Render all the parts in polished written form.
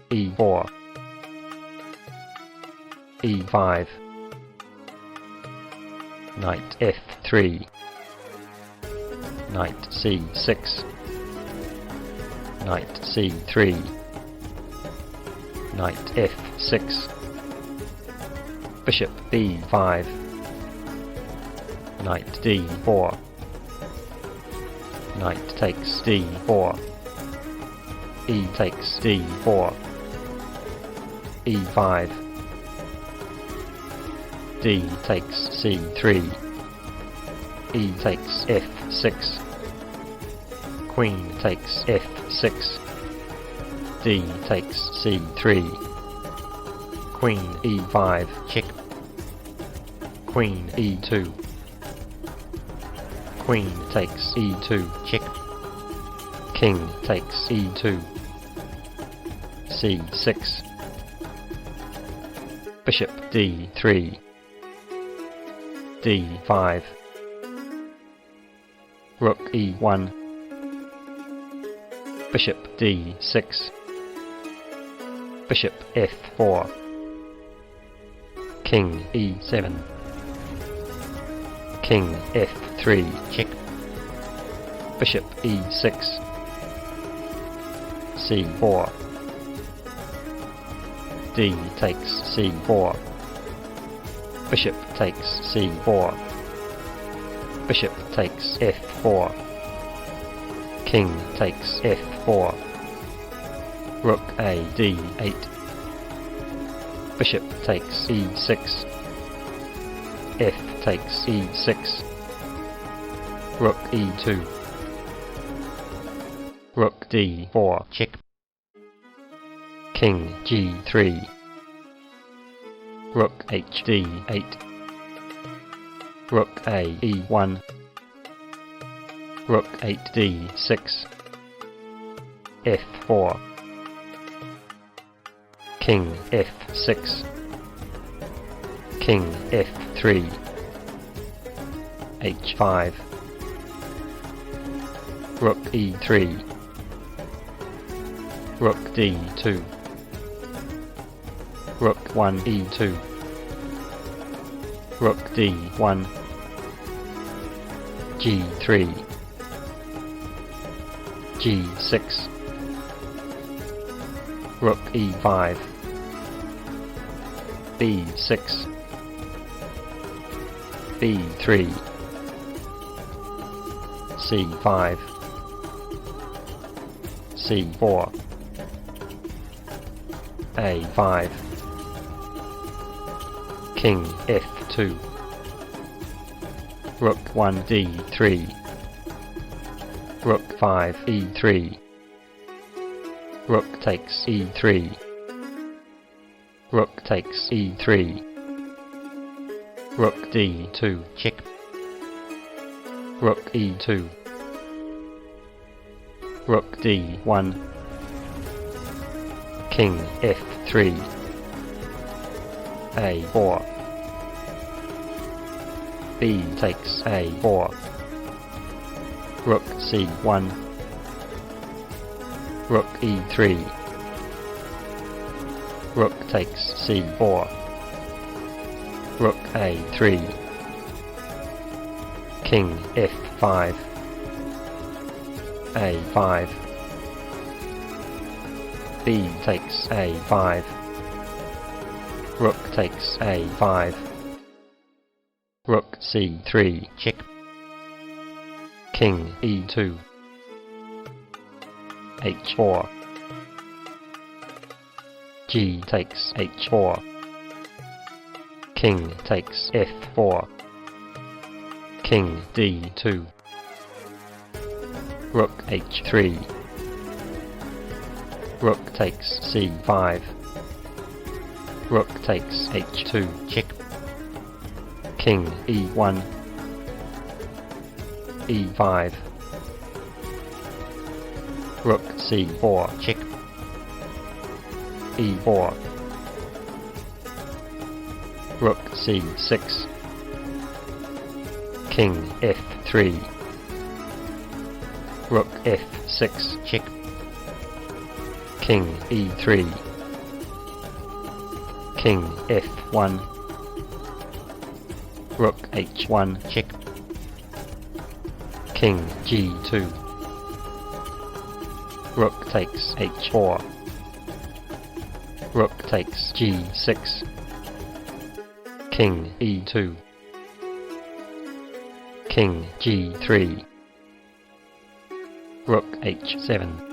e4, e5, knight f3, knight c6, knight c3, knight f6, bishop b5, knight d4, knight takes d4, e takes d4, e5, d takes c3, e takes f6, queen takes f6, d takes c3, queen e5, check, queen e2, queen takes e2, check, king takes e2, c6, bishop d3, d5, rook e1, bishop d6, bishop f4, king e7, king f3, check, bishop e6, c4, d takes c4, bishop takes c4, bishop takes f4, king takes f4, rook a d8, bishop takes e6, f takes e6, rook e2, rook d4, check, king g3, rook hd8, rook a e1, rook 8d6, f4, king f6, king f3, h5, rook e3, rook d2, rook 1 e2, rook d1, g3, g6, rook e5, b6, b3, c5, c4, a5, king f2, rook 1 d3, rook 5 e3, rook takes e3, rook takes e3, rook d2, check, rook e2, rook d1, king f3, a4, b takes a4, rook c1, rook e3, rook takes c4, rook a3, king f5, a5, b takes a5, rook takes a5, rook c3, check, king e2, h4, g takes h4, king takes f4, king d2, rook h3, rook takes c5, rook takes h2, check, king e1, e5, rook c4, check, e4, rook c6, king f3, rook f6, check, king e3, King F1. Rook H1 check. King G2. Rook takes H4. Rook takes G6. King E2. King G3. Rook H7.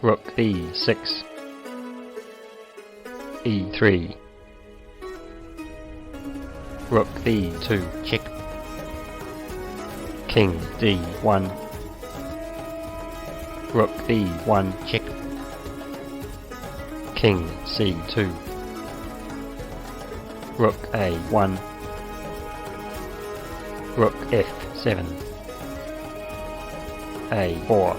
Rook B6. E3. Rook B2 check. King D1. Rook B1 check. King C2. Rook A1. Rook F7. A4.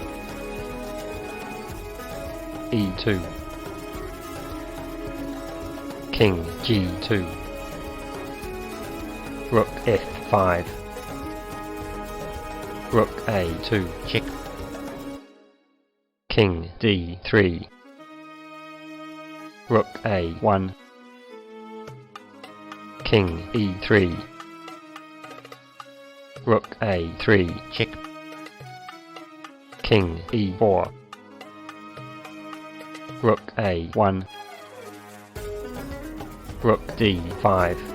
E2. King G2. Rook F5. Rook A2 check. King D3. Rook A1. King E3. Rook A3 check. King E4. Rook A1. Rook D5.